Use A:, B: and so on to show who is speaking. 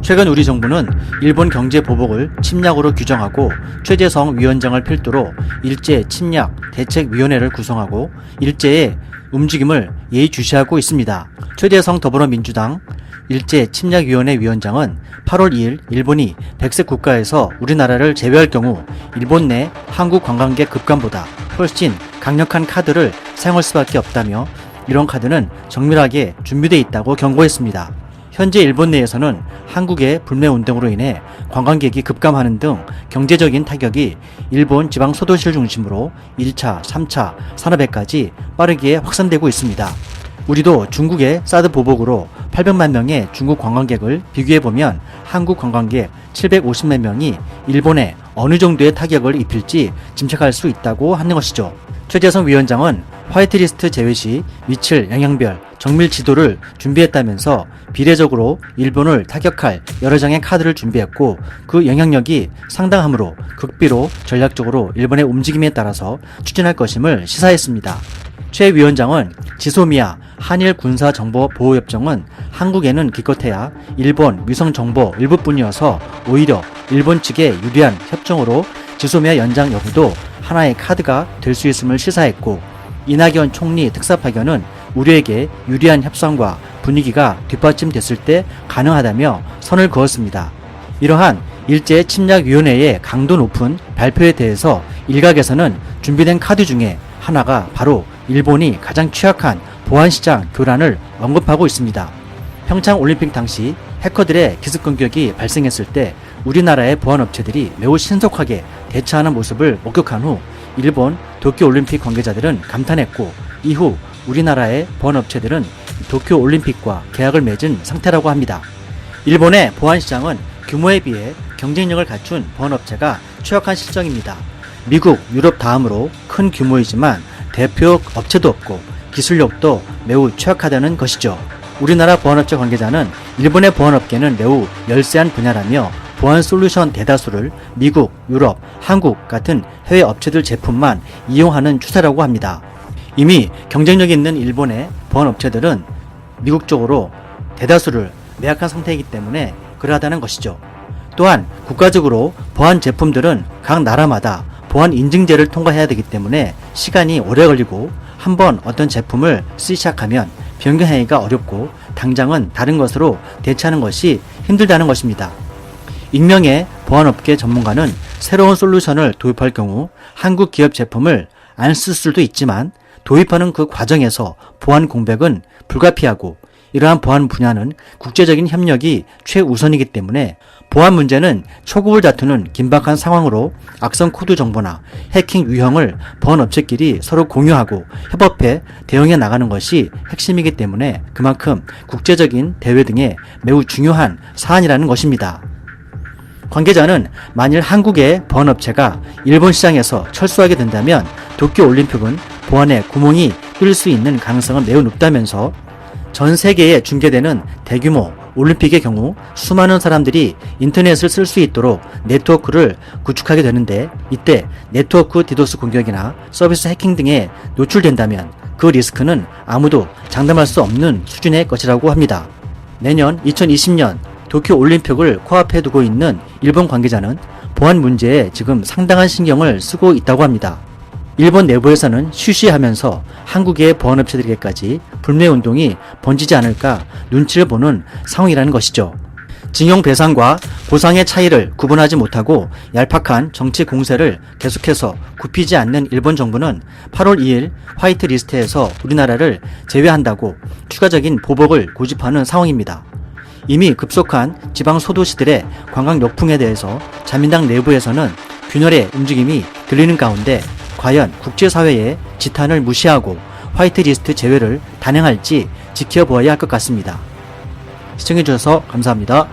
A: 최근 우리 정부는 일본 경제 보복을 침략으로 규정하고 최재성 위원장을 필두로 일제 침략 대책위원회를 구성하고 일제의 움직임을 예의주시하고 있습니다. 최재성 더불어민주당 일제침략위원회 위원장은 8월 2일 일본이 백색 국가에서 우리나라를 제외할 경우 일본 내 한국 관광객 급감보다 훨씬 강력한 카드를 사용할 수밖에 없다며 이런 카드는 정밀하게 준비되어 있다고 경고했습니다. 현재 일본 내에서는 한국의 불매운동으로 인해 관광객이 급감하는 등 경제적인 타격이 일본 지방 소도시를 중심으로 1차, 3차 산업에까지 빠르게 확산되고 있습니다. 우리도 중국의 사드 보복으로 800만 명의 중국 관광객을 비교해보면 한국 관광객 750만 명이 일본에 어느 정도의 타격을 입힐지 짐작할 수 있다고 하는 것이죠. 최재성 위원장은 화이트리스트 제외 시 미칠 영향별 정밀 지도를 준비했다면서 비례적으로 일본을 타격할 여러 장의 카드를 준비했고 그 영향력이 상당하므로 극비로 전략적으로 일본의 움직임에 따라서 추진할 것임을 시사했습니다. 최 위원장은 지소미아 한일 군사정보보호협정은 한국에는 기껏해야 일본 위성정보 일부뿐이어서 오히려 일본 측에 유리한 협정으로 지소미아 연장 여부도 하나의 카드가 될 수 있음을 시사했고 이낙연 총리 특사파견은 우리에게 유리한 협상과 분위기가 뒷받침됐을 때 가능하다며 선을 그었습니다. 이러한 일제침략위원회의 강도 높은 발표에 대해서 일각에서는 준비된 카드 중에 하나가 바로 일본이 가장 취약한 보안시장 교란을 언급하고 있습니다. 평창올림픽 당시 해커들의 기습 공격이 발생했을 때 우리나라의 보안업체들이 매우 신속하게 대처하는 모습을 목격한 후 일본 도쿄올림픽 관계자들은 감탄했고 이후 우리나라의 보안업체들은 도쿄올림픽과 계약을 맺은 상태라고 합니다. 일본의 보안시장은 규모에 비해 경쟁력을 갖춘 보안업체가 취약한 실정입니다. 미국, 유럽 다음으로 큰 규모이지만 대표 업체도 없고 기술력도 매우 취약하다는 것이죠. 우리나라 보안업체 관계자는 일본의 보안업계는 매우 열세한 분야라며 보안 솔루션 대다수를 미국, 유럽, 한국 같은 해외 업체들 제품만 이용하는 추세라고 합니다. 이미 경쟁력 있는 일본의 보안업체들은 미국 쪽으로 대다수를 매각한 상태이기 때문에 그러하다는 것이죠. 또한 국가적으로 보안 제품들은 각 나라마다 보안 인증제를 통과해야 되기 때문에 시간이 오래 걸리고 한번 어떤 제품을 쓰기 시작하면 변경하기가 어렵고 당장은 다른 것으로 대체하는 것이 힘들다는 것입니다. 익명의 보안업계 전문가는 새로운 솔루션을 도입할 경우 한국 기업 제품을 안 쓸 수도 있지만 도입하는 그 과정에서 보안 공백은 불가피하고 이러한 보안 분야는 국제적인 협력이 최우선이기 때문에 보안 문제는 초급을 다투는 긴박한 상황으로 악성 코드 정보나 해킹 유형을 보안업체끼리 서로 공유하고 협업해 대응해 나가는 것이 핵심이기 때문에 그만큼 국제적인 대회 등에 매우 중요한 사안이라는 것입니다. 관계자는 만일 한국의 보안업체가 일본 시장에서 철수하게 된다면 도쿄올림픽은 보안에 구멍이 뚫릴 수 있는 가능성은 매우 높다면서 전 세계에 중계되는 대규모 올림픽의 경우 수많은 사람들이 인터넷을 쓸 수 있도록 네트워크를 구축하게 되는데 이때 네트워크 디도스 공격이나 서비스 해킹 등에 노출된다면 그 리스크는 아무도 장담할 수 없는 수준의 것이라고 합니다. 내년 2020년 도쿄올림픽을 코앞에 두고 있는 일본 관계자는 보안 문제에 지금 상당한 신경을 쓰고 있다고 합니다. 일본 내부에서는 쉬쉬하면서 한국의 보안업체들에게까지 불매운동이 번지지 않을까 눈치를 보는 상황이라는 것이죠. 징용 배상과 보상의 차이를 구분하지 못하고 얄팍한 정치 공세를 계속해서 굽히지 않는 일본 정부는 8월 2일 화이트리스트에서 우리나라를 제외한다고 추가적인 보복을 고집하는 상황입니다. 이미 급속한 지방 소도시들의 관광 역풍에 대해서 자민당 내부에서는 균열의 움직임이 들리는 가운데 과연 국제사회의 지탄을 무시하고 화이트리스트 제외를 단행할지 지켜보아야 할 것 같습니다. 시청해주셔서 감사합니다.